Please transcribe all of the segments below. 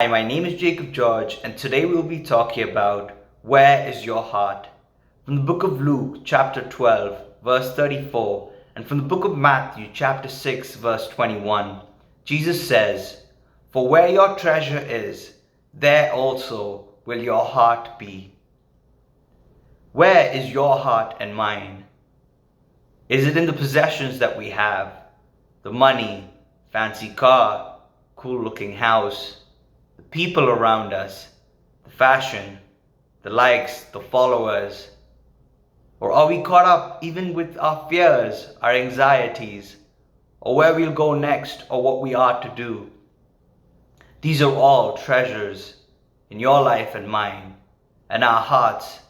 Hi, my name is Jacob George, and today we'll be talking about where is your heart? From the book of Luke, chapter 12, verse 34, and from the book of Matthew, chapter 6, verse 21, Jesus says, "For where your treasure is, there also will your heart be." Where is your heart and mine? Is it in the possessions that we have? The money, fancy car, cool-looking house, the people around us, the fashion, the likes, the followers? Or are we caught up even with our fears, our anxieties, or where we'll go next, or what we are to do? These are all treasures in your life and mine, and our hearts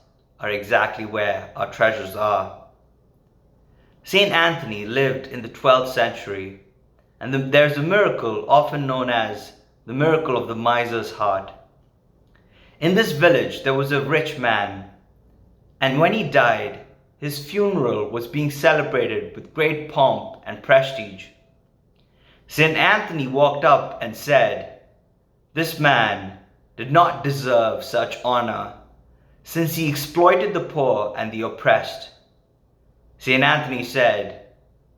are exactly where our treasures are. Saint Anthony lived in the 12th century, and there's a miracle often known as the miracle of the miser's heart. In this village there was a rich man, and when he died, his funeral was being celebrated with great pomp and prestige. Saint Anthony walked up and said, "This man did not deserve such honor, since he exploited the poor and the oppressed." Saint Anthony said,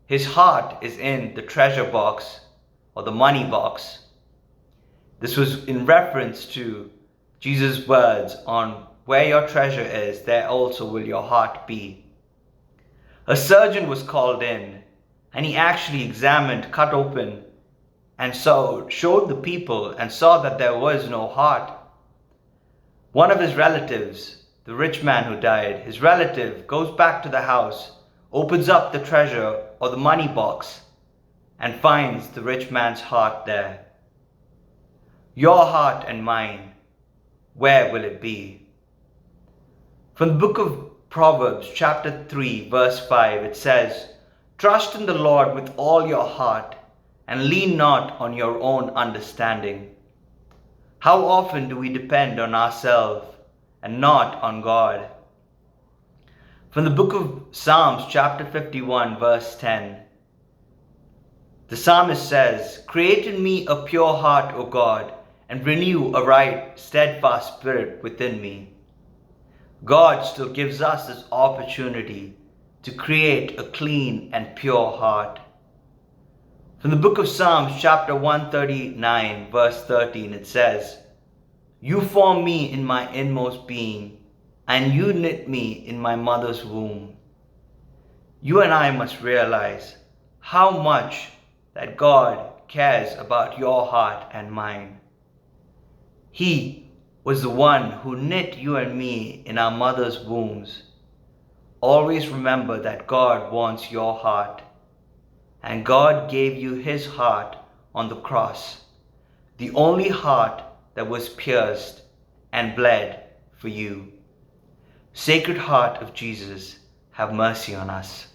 "His heart is in the treasure box or the money box." This was in reference to Jesus' words on where your treasure is, there also will your heart be. A surgeon was called in, and he actually examined, cut open, and showed the people and saw that there was no heart. One of his relatives, the rich man who died, his relative goes back to the house, opens up the treasure or the money box, and finds the rich man's heart there. Your heart and mine, where will it be? From the book of Proverbs, chapter 3, verse 5, it says, "Trust in the Lord with all your heart, and lean not on your own understanding." How often do we depend on ourselves and not on God? From the book of Psalms, chapter 51, verse 10, the psalmist says, "Create in me a pure heart, O God, and renew a right, steadfast spirit within me." God still gives us this opportunity to create a clean and pure heart. From the book of Psalms, chapter 139, verse 13, it says, "You formed me in my inmost being, and you knit me in my mother's womb." You and I must realize how much that God cares about your heart and mine. He was the one who knit you and me in our mother's wombs. Always remember that God wants your heart, and God gave you His heart on the cross, the only heart that was pierced and bled for you. Sacred Heart of Jesus, have mercy on us.